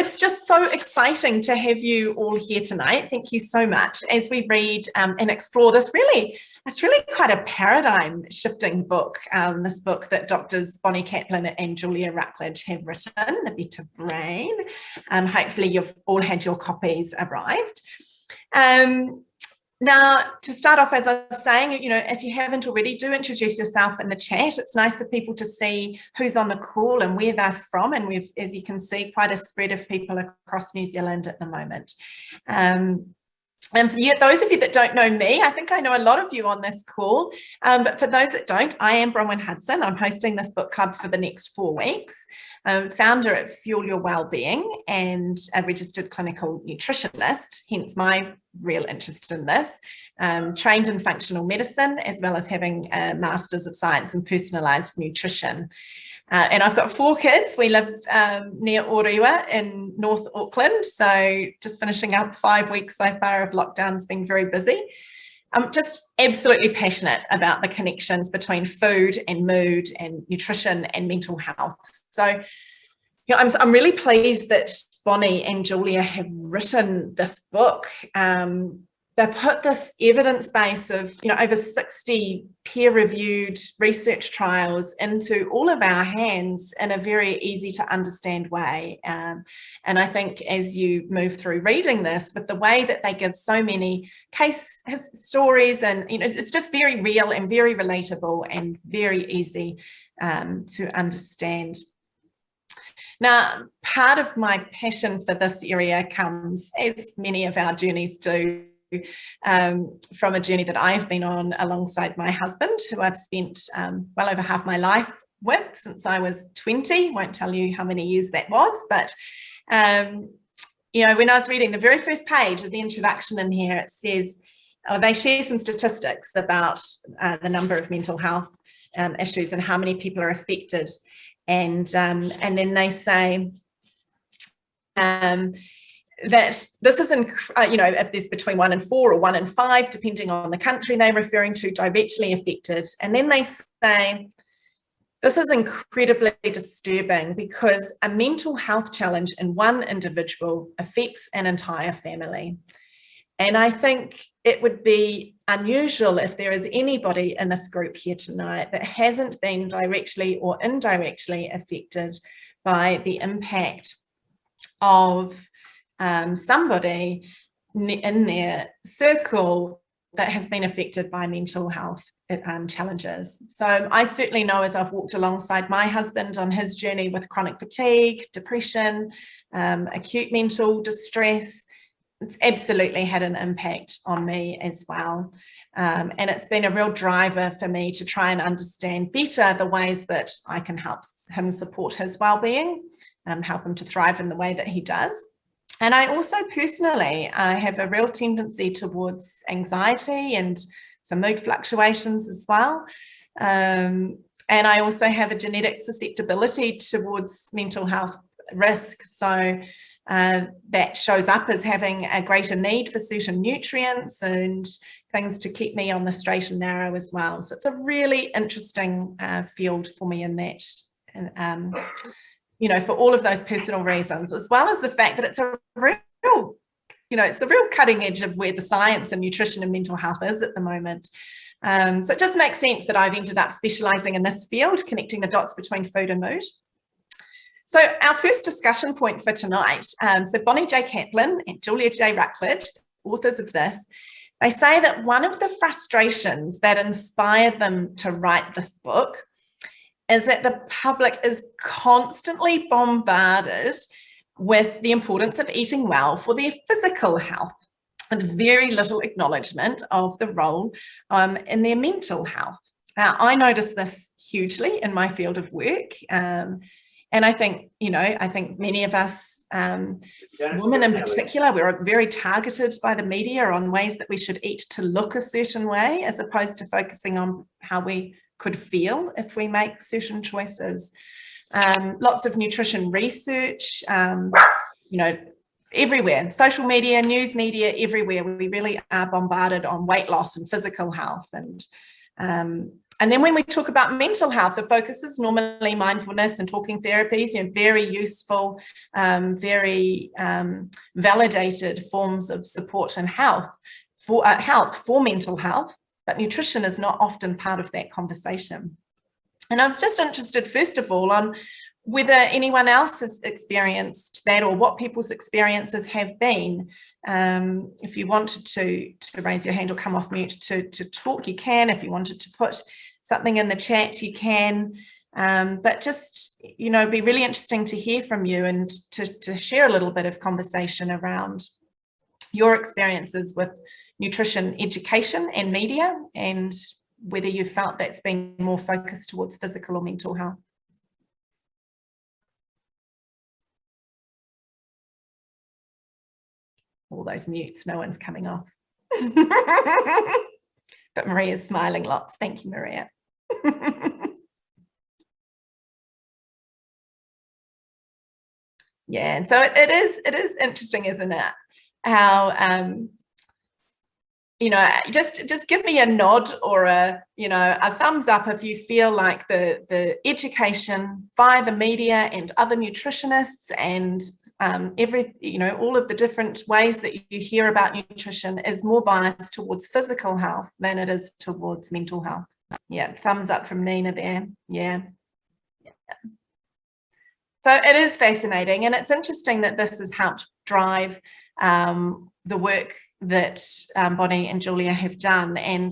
it's just so exciting to have you all here tonight. Thank you so much as we read and explore this it's really quite a paradigm shifting book, this book that Doctors Bonnie Kaplan and Julia Rucklidge have written, The Better Brain. Hopefully you've all had your copies arrived. Now, to start off, as I was saying, if you haven't already, do introduce yourself in the chat. It's nice for people to see who's on the call and where they're from. And we've, as you can see, quite a spread of people across New Zealand at the moment. And for those of you that don't know me, I think I know a lot of you on this call, but for those that don't, I am Bronwyn Hudson. I'm hosting this book club for the next 4 weeks. I'm founder at Fuel Your Wellbeing and a registered clinical nutritionist, hence my real interest in this. Trained in functional medicine, as well as having a Masters of Science in Personalised Nutrition. And I've got 4 kids. We live near Orewa in North Auckland. So just finishing up 5 weeks so far of lockdown has been very busy. I'm just absolutely passionate about the connections between food and mood and nutrition and mental health. So I'm really pleased that Bonnie and Julia have written this book. They put this evidence base of over 60 peer-reviewed research trials into all of our hands in a very easy to understand way. And I think as you move through reading this, with the way that they give so many case stories, and it's just very real and very relatable and very easy to understand. Now, part of my passion for this area comes, as many of our journeys do, from a journey that I've been on alongside my husband, who I've spent well over half my life with since I was 20. Won't tell you how many years that was, but when I was reading the very first page of the introduction in here, it says, they share some statistics about the number of mental health issues and how many people are affected, and then they say that this is, if there's between 1 in 4 or 1 in 5, depending on the country they're referring to, directly affected. And then they say, this is incredibly disturbing because a mental health challenge in one individual affects an entire family. And I think it would be unusual if there is anybody in this group here tonight that hasn't been directly or indirectly affected by the impact of somebody in their circle that has been affected by mental health challenges. So I certainly know, as I've walked alongside my husband on his journey with chronic fatigue, depression, acute mental distress, it's absolutely had an impact on me as well. And it's been a real driver for me to try and understand better the ways that I can help him support his well-being, help him to thrive in the way that he does. And I also personally have a real tendency towards anxiety and some mood fluctuations as well. And I also have a genetic susceptibility towards mental health risk. So that shows up as having a greater need for certain nutrients and things to keep me on the straight and narrow as well. So it's a really interesting field for me in that. And, for all of those personal reasons, as well as the fact that it's a real, it's the real cutting edge of where the science and nutrition and mental health is at the moment. So it just makes sense that I've ended up specialising in this field, connecting the dots between food and mood. So our first discussion point for tonight, so Bonnie J. Kaplan and Julia J. Rucklidge, authors of this, they say that one of the frustrations that inspired them to write this book is that the public is constantly bombarded with the importance of eating well for their physical health, and very little acknowledgement of the role in their mental health. Now, I notice this hugely in my field of work, and I think, I think many of us, women in particular, we're very targeted by the media on ways that we should eat to look a certain way, as opposed to focusing on how we could feel if we make certain choices. Lots of nutrition research, everywhere, social media, news media, everywhere, we really are bombarded on weight loss and physical health. And And then when we talk about mental health, the focus is normally mindfulness and talking therapies, very useful, very validated forms of support and help for mental health, but nutrition is not often part of that conversation. And I was just interested, first of all, on whether anyone else has experienced that or what people's experiences have been. If you wanted to raise your hand or come off mute to talk, you can. If you wanted to put something in the chat, you can. But just, it'd be really interesting to hear from you and to share a little bit of conversation around your experiences with nutrition education and media, and whether you felt that's been more focused towards physical or mental health. All those mutes, no one's coming off. But Maria's smiling lots. Thank you, Maria. Yeah, and so it is interesting, isn't it? How just give me a nod or a thumbs up if you feel like the education via the media and other nutritionists and all of the different ways that you hear about nutrition is more biased towards physical health than it is towards mental health. Yeah, thumbs up from Nina there. Yeah. So it is fascinating, and it's interesting that this has helped drive the work that Bonnie and Julia have done. And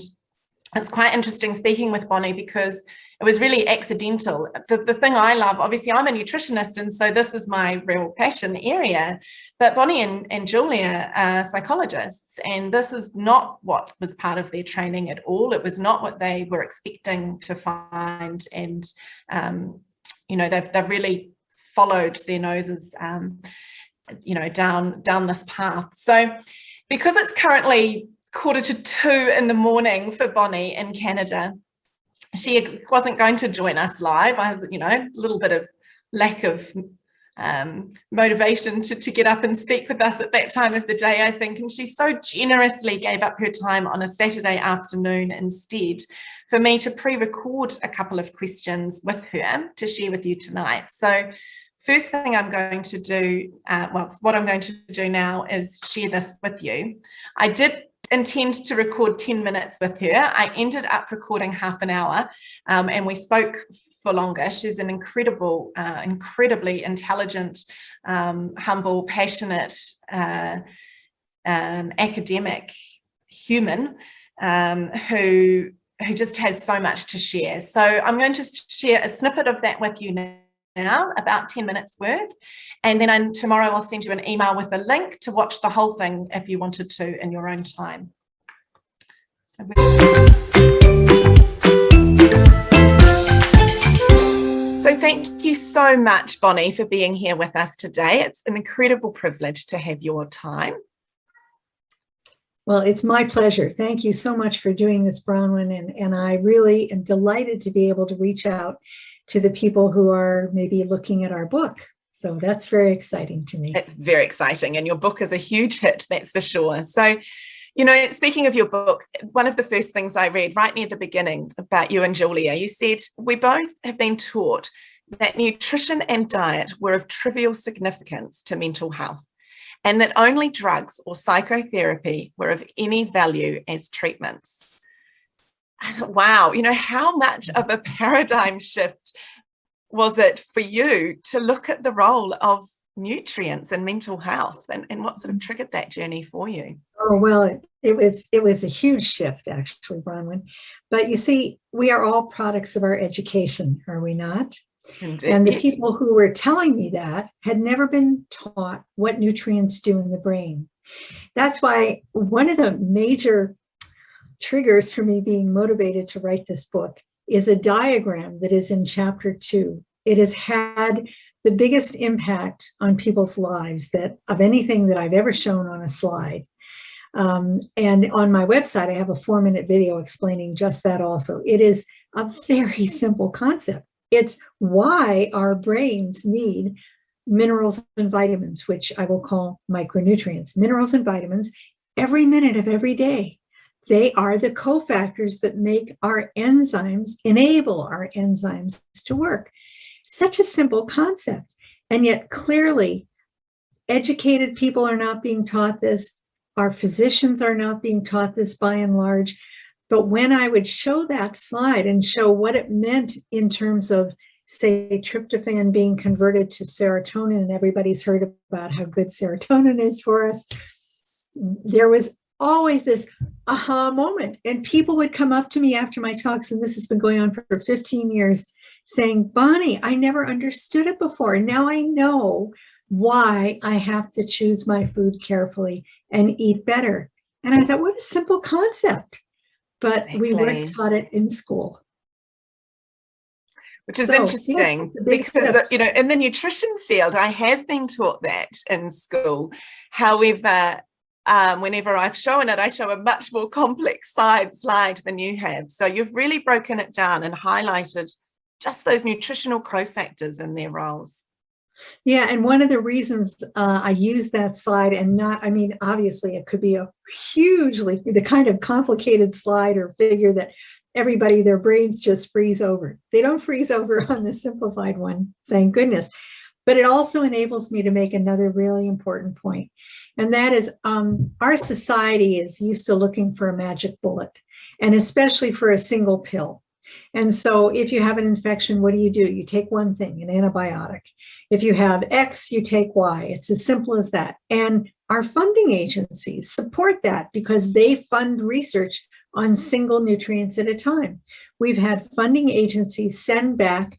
it's quite interesting speaking with Bonnie because it was really accidental. The thing I love, obviously I'm a nutritionist, and so this is my real passion area, but Bonnie and Julia are psychologists, and this is not what was part of their training at all. It was not what they were expecting to find, and they've really followed their noses down this path. So because it's currently 1:45 in the morning for Bonnie in Canada, she wasn't going to join us live. I was, a little bit of lack of motivation to get up and speak with us at that time of the day, I think. And she so generously gave up her time on a Saturday afternoon instead for me to pre-record a couple of questions with her to share with you tonight. So first thing I'm going to do, what I'm going to do now is share this with you. I did intend to record 10 minutes with her. I ended up recording half an hour, and we spoke for longer. She's an incredibly intelligent, humble, passionate, academic human who just has so much to share. So I'm going to share a snippet of that with you now, about 10 minutes worth, and then tomorrow I'll send you an email with a link to watch the whole thing if you wanted to in your own time. So thank you so much, Bonnie, for being here with us today. It's an incredible privilege to have your time. Well, it's my pleasure. Thank you so much for doing this, Bronwyn, and I really am delighted to be able to reach out to the people who are maybe looking at our book. So that's very exciting to me. It's very exciting. And your book is a huge hit, that's for sure. So, speaking of your book, one of the first things I read right near the beginning about you and Julia, you said, we both have been taught that nutrition and diet were of trivial significance to mental health, and that only drugs or psychotherapy were of any value as treatments. Wow, how much of a paradigm shift was it for you to look at the role of nutrients in mental health, and what sort of triggered that journey for you? Oh, well, it was a huge shift, actually, Bronwyn. But you see, we are all products of our education, are we not? Indeed. And the people who were telling me that had never been taught what nutrients do in the brain. That's why one of the major triggers for me being motivated to write this book is a diagram that is in chapter 2. It has had the biggest impact on people's lives of anything that I've ever shown on a slide. And on my website, I have a 4-minute video explaining just that also. It is a very simple concept. It's why our brains need minerals and vitamins, which I will call micronutrients, minerals and vitamins, every minute of every day. They are the cofactors that make our enzymes, enable our enzymes to work. Such a simple concept. And yet clearly, educated people are not being taught this. Our physicians are not being taught this by and large. But when I would show that slide and show what it meant in terms of, say, tryptophan being converted to serotonin, and everybody's heard about how good serotonin is for us, there was always this aha moment. And people would come up to me after my talks, and this has been going on for 15 years, saying, Bonnie, I never understood it before. And now I know why I have to choose my food carefully and eat better. And I thought, what a simple concept. But we weren't taught it in school. Which is interesting, because, you know, in the nutrition field, I have been taught that in school. However, whenever I've shown it, I show a much more complex slide than you have. So you've really broken it down and highlighted just those nutritional cofactors and their roles. Yeah, and one of the reasons I use that slide, and not, I mean, obviously it could be a hugely, the kind of complicated slide or figure that everybody, their brains just freeze over. They don't freeze over on the simplified one, thank goodness. But it also enables me to make another really important point. And that is our society is used to looking for a magic bullet, and especially for a single pill. And so if you have an infection, what do? You take one thing, an antibiotic. If you have X, you take Y. It's as simple as that. And our funding agencies support that because they fund research on single nutrients at a time. We've had funding agencies send back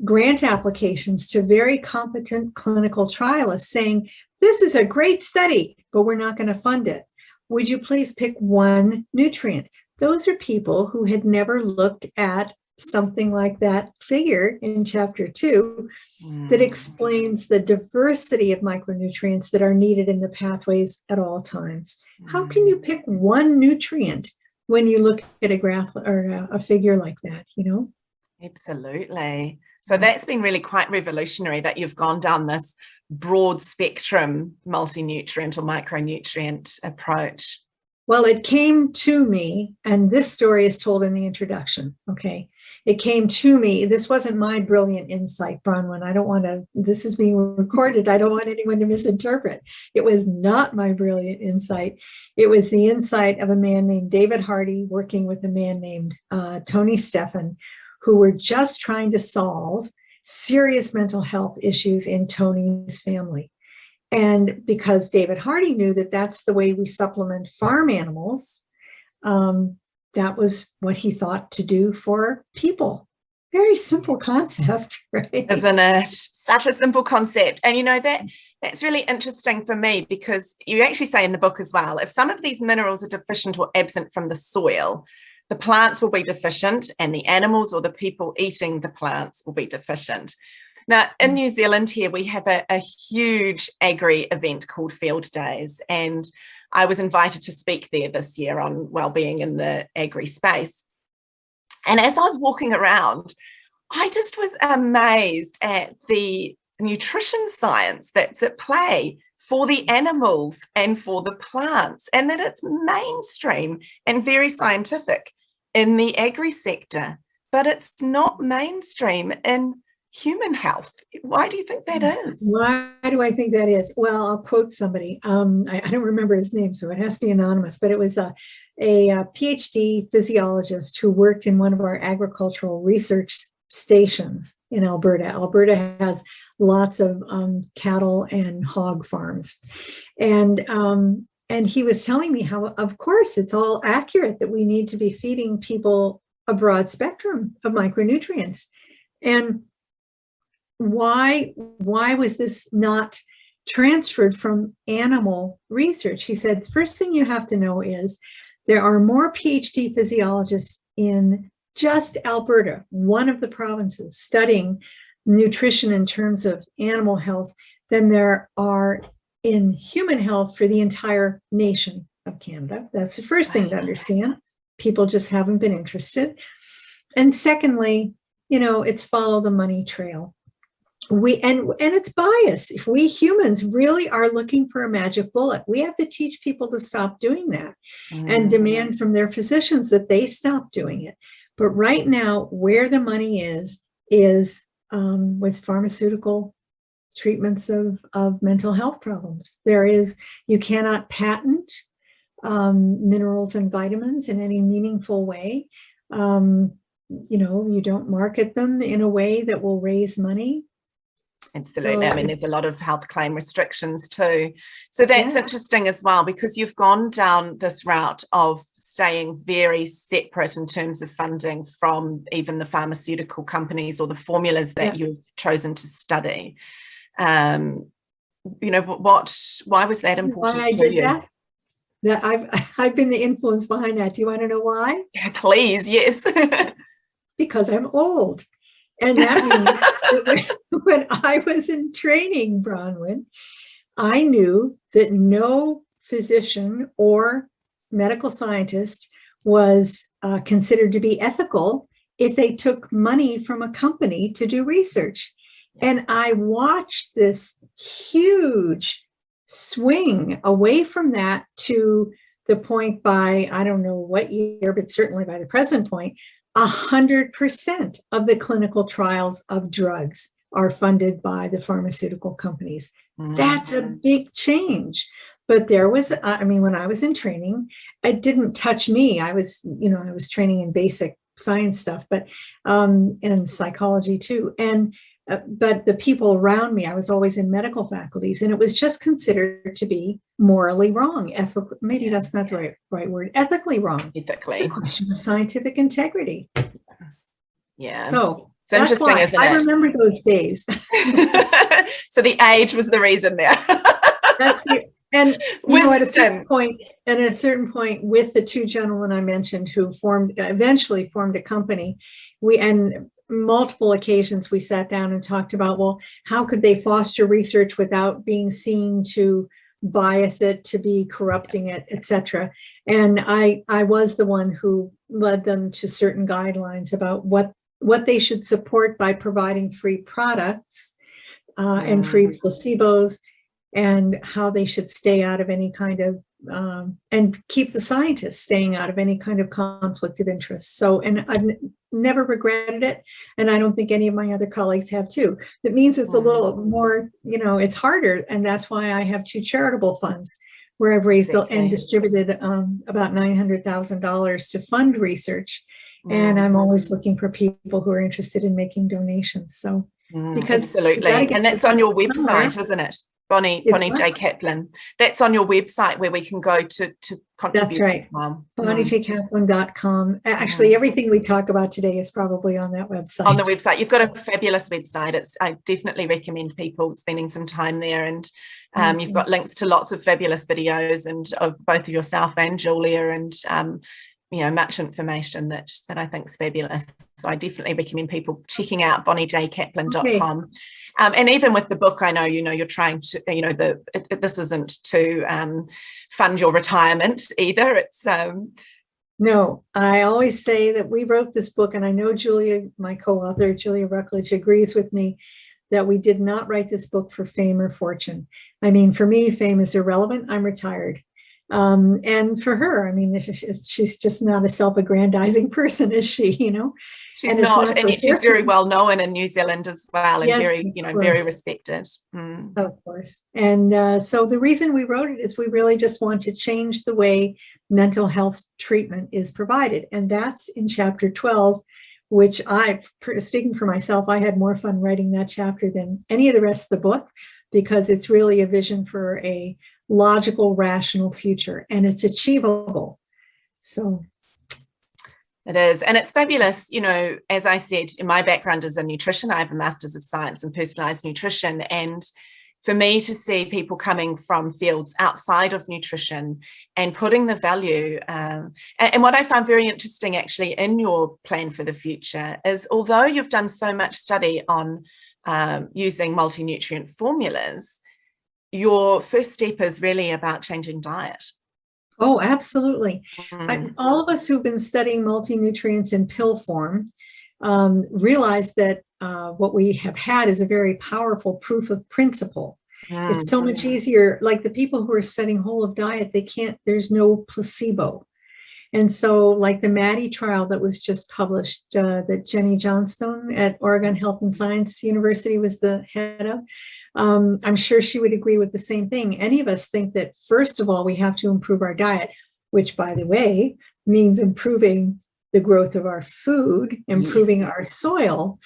grant applications to very competent clinical trialists saying, this is a great study, but we're not going to fund it. Would you please pick one nutrient? Those are people who had never looked at something like that figure in chapter 2 that explains the diversity of micronutrients that are needed in the pathways at all times. How can you pick one nutrient when you look at a graph or a figure like that, you know? Absolutely. So that's been really quite revolutionary, that you've gone down this broad spectrum multi-nutrient or micronutrient approach. Well, it came to me, and this story is told in the introduction, okay? It came to me. This wasn't my brilliant insight, Bronwyn. I don't want to, this is being recorded. I don't want anyone to misinterpret. It was not my brilliant insight. It was the insight of a man named David Hardy working with a man named Tony Stephan, who were just trying to solve serious mental health issues in Tony's family. And because David Hardy knew that that's the way we supplement farm animals, that was what he thought to do for people. Very simple concept, right? Isn't it? Such a simple concept. And you know, that's really interesting for me, because you actually say in the book as well, if some of these minerals are deficient or absent from the soil, the plants will be deficient, and the animals or the people eating the plants will be deficient. Now, in New Zealand here, we have a huge agri event called Field Days, and I was invited to speak there this year on wellbeing in the agri space. And as I was walking around, I just was amazed at the nutrition science that's at play for the animals and for the plants, and that it's mainstream and very scientific in the agri sector, but it's not mainstream in human health. Why do you think that is? Why do I think that is? Well, I'll quote somebody. I don't remember his name, so it has to be anonymous, but it was a PhD physiologist who worked in one of our agricultural research stations in Alberta. Alberta has lots of cattle and hog farms. And he was telling me how, of course, it's all accurate that we need to be feeding people a broad spectrum of micronutrients. And why was this not transferred from animal research? He said, first thing you have to know is there are more PhD physiologists in just Alberta, one of the provinces, studying nutrition in terms of animal health than there are in human health for the entire nation of Canada. That's the first thing to understand. People just haven't been interested. And secondly, you know, it's follow the money trail. and it's bias. If we humans really are looking for a magic bullet, we have to teach people to stop doing that and demand from their physicians that they stop doing it. But right now, where the money is with pharmaceutical treatments of mental health problems. You cannot patent minerals and vitamins in any meaningful way. You don't market them in a way that will raise money. Absolutely. I mean, there's a lot of health claim restrictions too. So that's interesting as well, because you've gone down this route of staying very separate in terms of funding from even the pharmaceutical companies or the formulas that you've chosen to study. Why was that important why I for did you? that I've been the influence behind that. Do you want to know why? Yeah, please, yes. Because I'm old. And that means when I was in training, Bronwyn, I knew that no physician or medical scientist was considered to be ethical if they took money from a company to do research. And I watched this huge swing away from that to the point by, I don't know what year, but certainly by the present point, 100% of the clinical trials of drugs are funded by the pharmaceutical companies. That's a big change. But there was, when I was in training, it didn't touch me. I was training in basic science stuff, but and psychology too. But the people around me, I was always in medical faculties, and it was just considered to be morally wrong, ethical. Maybe that's not the right word. Ethically wrong. Ethically. It's a question of scientific integrity. Yeah. So it's interesting, why isn't it? I remember those days. So the age was the reason there. And at a certain point, with the two gentlemen I mentioned who eventually formed a company, and multiple occasions we sat down and talked about, well, how could they foster research without being seen to bias it, to be corrupting it, etc. And I was the one who led them to certain guidelines about what they should support by providing free products and free placebos, and how they should stay out of any kind of and keep the scientists staying out of any kind of conflict of interest. So, and I've never regretted it. And I don't think any of my other colleagues have too. That means it's a little more, it's harder. And that's why I have two charitable funds where I've raised and distributed about $900,000 to fund research. And I'm always looking for people who are interested in making donations. So, because absolutely. And that's on your website, isn't it? Bonnie J. Kaplan. That's on your website where we can go to contribute. That's right. BonnieJKaplan.com. Actually, everything we talk about today is probably on that website. On the website. You've got a fabulous website. I definitely recommend people spending some time there. And you've got links to lots of fabulous videos and of both yourself and Julia, and much information that I think is fabulous. So I definitely recommend people checking out BonnieJKaplan.com. Okay. And even with the book, I know, you're trying to, this isn't to fund your retirement either. It's No, I always say that we wrote this book, and I know Julia, my co-author, Julia Rucklidge, agrees with me that we did not write this book for fame or fortune. I mean, for me, fame is irrelevant. I'm retired. And for her, she's just not a self-aggrandizing person, is she? She's not, and yet she's very well known in New Zealand as well, and yes, very respected. Of course. And so the reason we wrote it is we really just want to change the way mental health treatment is provided, and that's in chapter 12, which speaking for myself, I had more fun writing that chapter than any of the rest of the book, because it's really a vision for a logical, rational future, and it's achievable. So it is, and it's fabulous. As I said, my background is in nutrition. I have a Master's of Science in Personalised Nutrition, and for me to see people coming from fields outside of nutrition and putting the value, and what I found very interesting actually in your plan for the future is, although you've done so much study on using multi-nutrient formulas, your first step is really about changing diet. Oh, absolutely. All of us who've been studying multi-nutrients in pill form realize that what we have had is a very powerful proof of principle. It's so much easier. Like the people who are studying whole of diet, there's no placebo. And so like the Maddie trial that was just published, that Jenny Johnstone at Oregon Health and Science University was the head of, I'm sure she would agree with the same thing. Any of us think that, first of all, we have to improve our diet, which, by the way, means improving the growth of our food, improving our soil.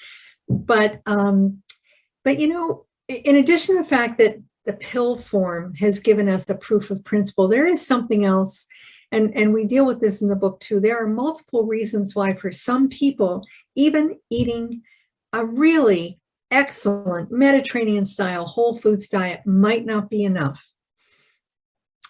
But you know, in addition to the fact that the pill form has given us a proof of principle, there is something else, and we deal with this in the book too. There are multiple reasons why for some people, even eating a really excellent Mediterranean style whole foods diet might not be enough.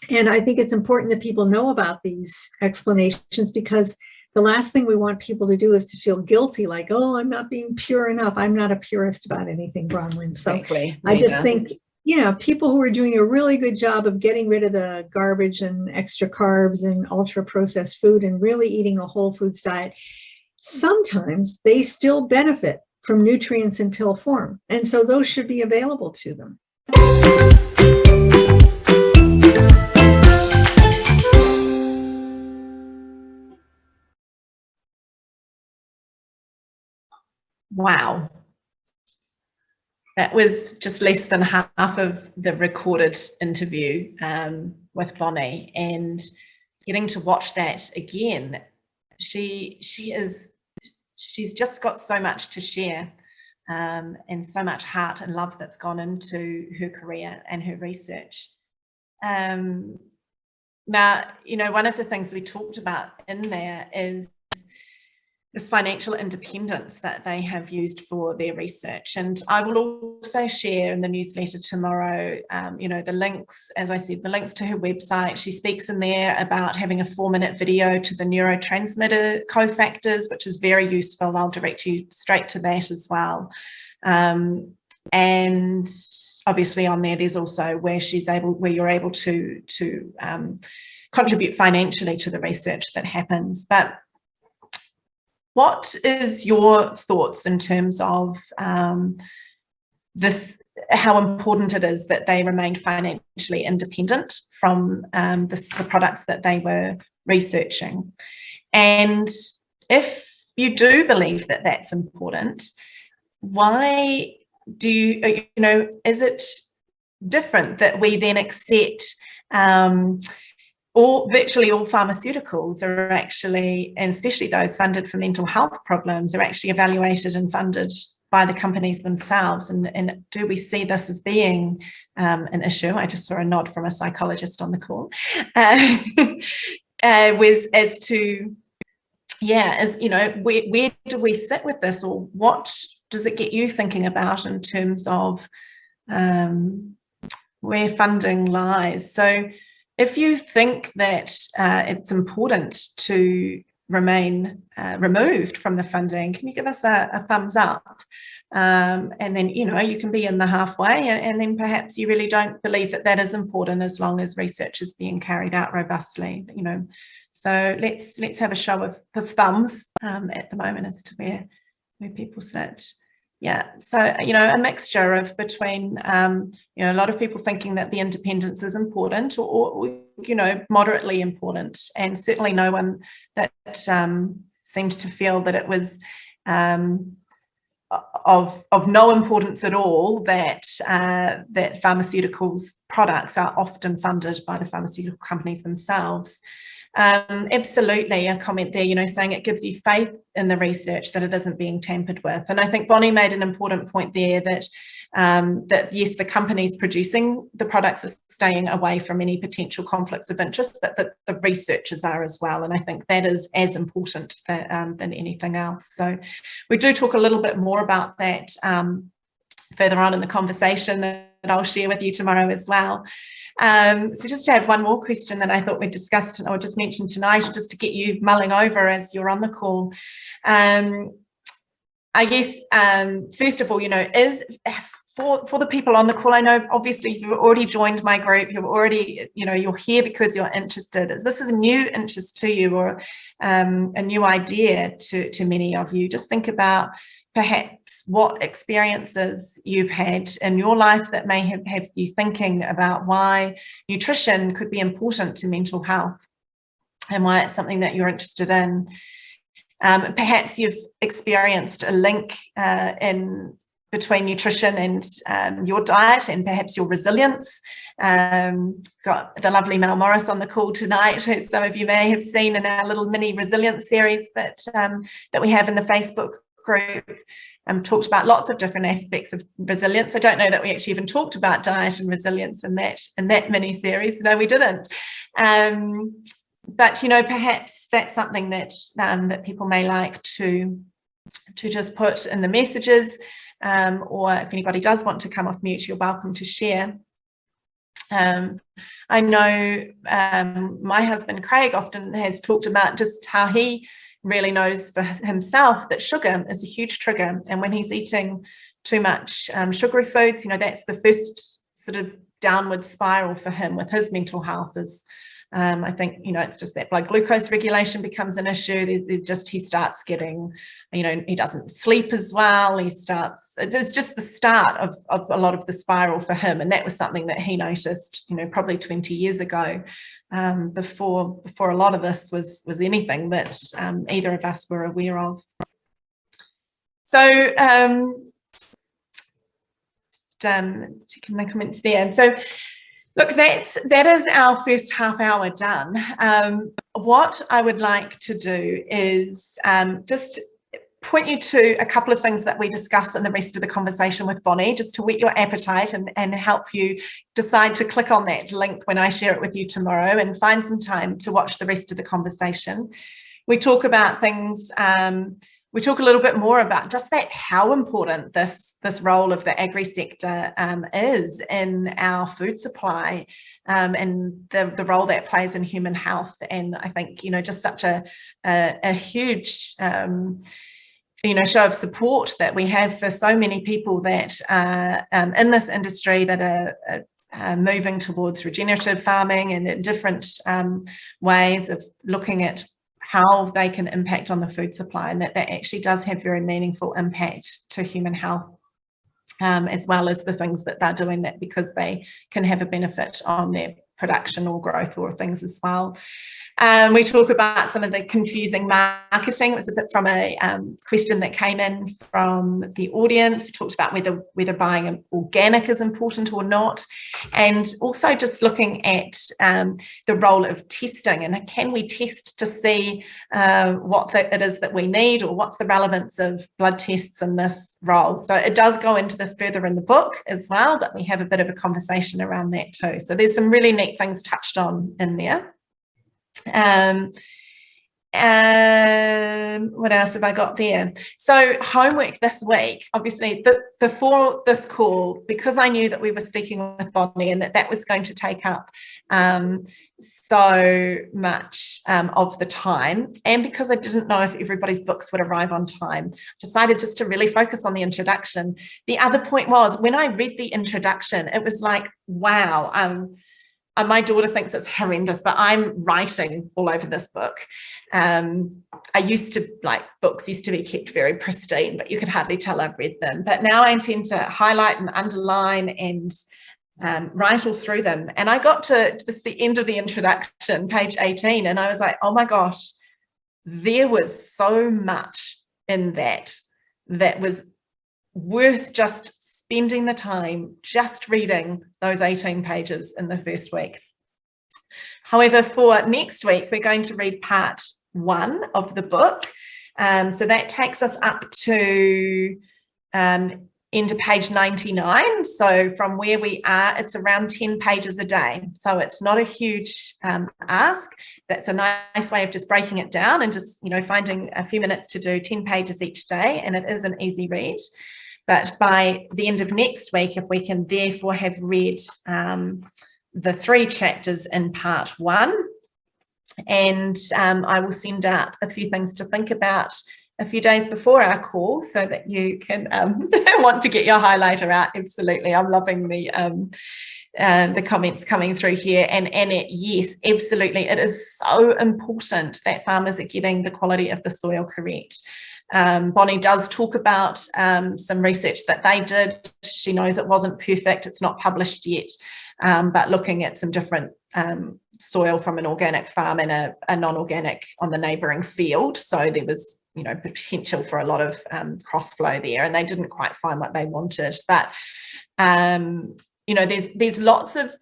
And I think it's important that people know about these explanations, because the last thing we want people to do is to feel guilty, like, oh, I'm not being pure enough. I'm not a purist about anything, Bronwyn. So exactly. I just think, you know, people who are doing a really good job of getting rid of the garbage and extra carbs and ultra processed food and really eating a whole foods diet, sometimes they still benefit from nutrients in pill form. And so those should be available to them. Wow. That was just less than half of the recorded interview with Bonnie, and getting to watch that again, she's just got so much to share, and so much heart and love that's gone into her career and her research. Now, you know, one of the things we talked about in there is this financial independence that they have used for their research. And I will also share in the newsletter tomorrow, you know, the links, as I said, the links to her website. She speaks in there about having a 4-minute video to the neurotransmitter cofactors, which is very useful. I'll direct you straight to that as well. And obviously on there, there's also where you're able to contribute financially to the research that happens. But what is your thoughts in terms of this, how important it is that they remained financially independent from the products that they were researching? And if you do believe that that's important, why do you know, is it different that we then accept virtually all pharmaceuticals are actually, and especially those funded for mental health problems, are actually evaluated and funded by the companies themselves? And do we see this as being an issue? I just saw a nod from a psychologist on the call. As to, yeah, as you know, where do we sit with this, or what does it get you thinking about in terms of where funding lies? So if you think that it's important to remain removed from the funding, can you give us a thumbs up? And then, you know, you can be in the halfway, and then perhaps you really don't believe that that is important as long as research is being carried out robustly, you know. So let's have a show of the thumbs at the moment as to where people sit. Yeah, so, you know, a mixture of between, you know, a lot of people thinking that the independence is important, or you know, moderately important, and certainly no one that seemed to feel that it was of no importance at all that that pharmaceuticals products are often funded by the pharmaceutical companies themselves. Absolutely, a comment there, you know, saying it gives you faith in the research that it isn't being tampered with. And I think Bonnie made an important point there that that yes, the companies producing the products are staying away from any potential conflicts of interest, but that the researchers are as well. And I think that is as important than anything else. So we do talk a little bit more about that further on in the conversation that I'll share with you tomorrow as well. So just to have one more question that I thought we discussed or just mentioned tonight, just to get you mulling over as you're on the call. I guess, first of all, you know, is for the people on the call, I know obviously you've already joined my group, you've already, you're here because you're interested. This is a new interest to you, or a new idea to many of you. Just think about perhaps what experiences you've had in your life that may have you thinking about why nutrition could be important to mental health and why it's something that you're interested in. Perhaps you've experienced a link between nutrition and your diet, and perhaps your resilience. Got the lovely Mel Morris on the call tonight, who some of you may have seen in our little mini resilience series that we have in the Facebook group. Talked about lots of different aspects of resilience. I don't know that we actually even talked about diet and resilience in that mini series. No, we didn't. But perhaps that's something that that people may like to just put in the messages. Or if anybody does want to come off mute, you're welcome to share. I know my husband Craig often has talked about just how he really knows for himself that sugar is a huge trigger, and when he's eating too much sugary foods, that's the first sort of downward spiral for him with his mental health. Is I think it's just that blood glucose regulation becomes an issue. He starts getting, he doesn't sleep as well. It's just the start of a lot of the spiral for him, and that was something that he noticed, probably 20 years ago, before a lot of this was anything that either of us were aware of. So checking the comments there. So look, that is our first half hour done. What I would like to do is just point you to a couple of things that we discuss in the rest of the conversation with Bonnie, just to whet your appetite and help you decide to click on that link when I share it with you tomorrow, and find some time to watch the rest of the conversation. We talk about things, we talk a little bit more about just that, how important this role of the agri sector is in our food supply, and the role that plays in human health. And I think, just such a huge show of support that we have for so many people that are in this industry, that are moving towards regenerative farming and different ways of looking at how they can impact on the food supply, and that actually does have very meaningful impact to human health, as well as the things that they're doing that because they can have a benefit on their production or growth or things as well. We talk about some of the confusing marketing. It was a bit from a question that came in from the audience. We talked about whether buying organic is important or not, and also just looking at the role of testing, and can we test to see what it is that we need, or what's the relevance of blood tests in this role. So it does go into this further in the book as well, but we have a bit of a conversation around that too. So there's some really neat things touched on in there. What else have I got there? So homework this week, obviously before this call, because I knew that we were speaking with Bonnie and that was going to take up so much of the time, and because I didn't know if everybody's books would arrive on time, decided just to really focus on the introduction. The other point was, when I read the introduction, it was like, wow, my daughter thinks it's horrendous, but I'm writing all over this book. Books used to be kept very pristine, but you could hardly tell I've read them. But now I intend to highlight and underline and write all through them. And I got to just the end of the introduction, page 18, and I was like, oh my gosh, there was so much in that was worth just spending the time just reading those 18 pages in the first week. However, for next week, we're going to read part 1 of the book. So that takes us up to into page 99. So from where we are, it's around 10 pages a day. So it's not a huge ask. That's a nice way of just breaking it down and just, finding a few minutes to do 10 pages each day. And it is an easy read. But by the end of next week, if we can therefore have read the 3 chapters in part 1, and I will send out a few things to think about a few days before our call so that you can want to get your highlighter out. Absolutely. I'm loving the comments coming through here, and yes, absolutely, it is so important that farmers are getting the quality of the soil correct. Bonnie does talk about some research that they did. She knows it wasn't perfect, it's not published yet, but looking at some different soil from an organic farm and a non-organic on the neighbouring field. So there was, you know, potential for a lot of cross flow there, and they didn't quite find what they wanted. But you know, there's lots of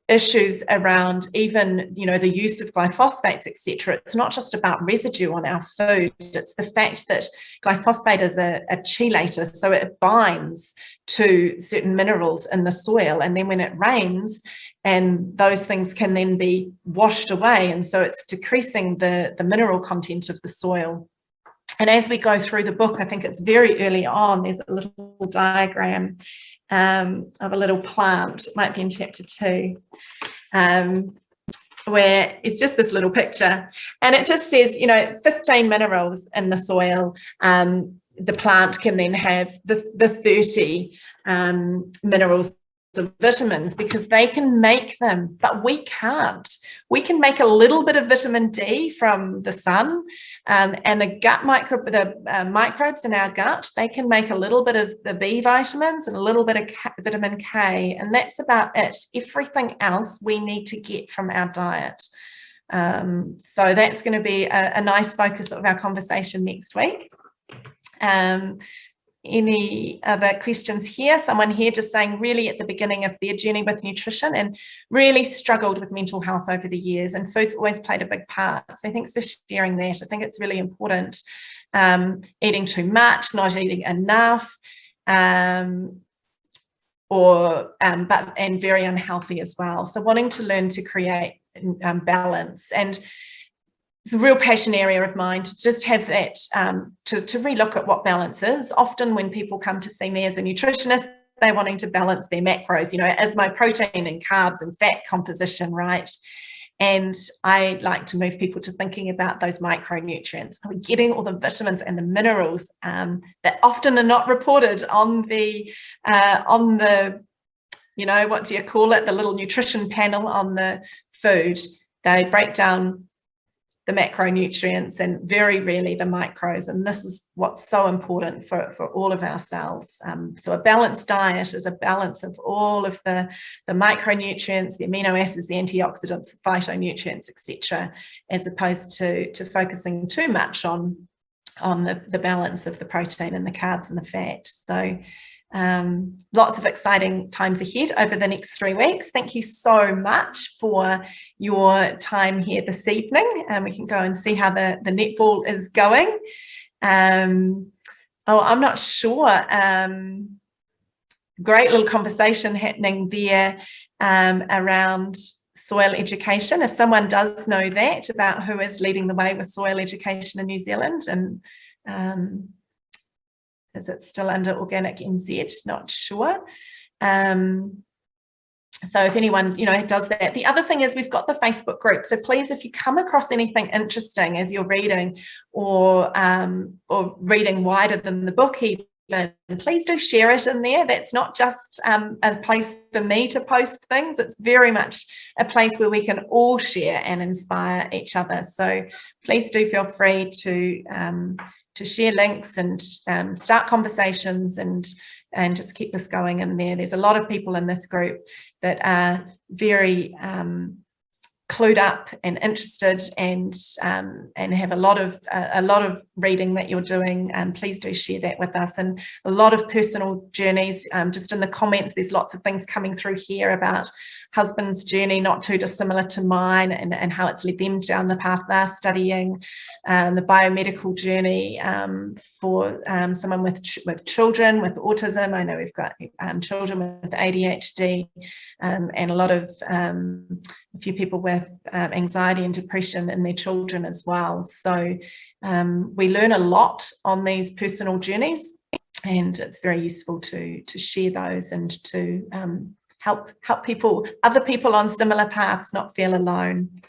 issues around even, you know, the use of glyphosates, etc. It's not just about residue on our food, it's the fact that glyphosate is a chelator, so it binds to certain minerals in the soil, and then when it rains, and those things can then be washed away, and so it's decreasing the mineral content of the soil. And as we go through the book, I think it's very early on, there's a little diagram of a little plant, it might be in chapter 2, where it's just this little picture, and it just says, you know, 15 minerals in the soil. The plant can then have the 30 minerals of vitamins, because they can make them, but we can't. We can make a little bit of vitamin D from the sun, and the gut microbes in our gut, they can make a little bit of the B vitamins and a little bit of vitamin K, and that's about it. Everything else we need to get from our diet. So that's going to be a nice focus of our conversation next week. Any other questions here? Someone here just saying really at the beginning of their journey with nutrition and really struggled with mental health over the years, and food's always played a big part. So thanks for sharing that. I think it's really important. Eating too much, not eating enough, and very unhealthy as well. So wanting to learn to create balance, and it's a real passion area of mine to just have that, to relook at what balance is. Often when people come to see me as a nutritionist, they're wanting to balance their macros, you know, as my protein and carbs and fat composition, right? And I like to move people to thinking about those micronutrients. Are we getting all the vitamins and the minerals that often are not reported on the, you know, what do you call it, the little nutrition panel on the food? They break down the macronutrients and very rarely the micros, and this is what's so important for all of our cells. So a balanced diet is a balance of all of the micronutrients, the amino acids, the antioxidants, the phytonutrients, etc., as opposed to focusing too much on the balance of the protein and the carbs and the fat. So lots of exciting times ahead over the next 3 weeks. Thank you so much for your time here this evening, and we can go and see how the netball is going. I'm not sure. Great little conversation happening there around soil education. If someone does know that about who is leading the way with soil education in New Zealand, and is it still under Organic NZ? Not sure. So if anyone, you know, does that. The other thing is we've got the Facebook group. So please, if you come across anything interesting as you're reading, or reading wider than the book even, please do share it in there. That's not just a place for me to post things. It's very much a place where we can all share and inspire each other. So please do feel free to share links and start conversations and just keep this going in there. There's a lot of people in this group that are very clued up and interested, and have a lot of reading that you're doing. Please do share that with us, and a lot of personal journeys. Just in the comments, there's lots of things coming through here about husband's journey, not too dissimilar to mine, and how it's led them down the path they're studying. The biomedical journey for someone with children with autism. I know we've got children with ADHD, and a lot of a few people with anxiety and depression in their children as well. So we learn a lot on these personal journeys, and it's very useful to share those and to help other people on similar paths not feel alone.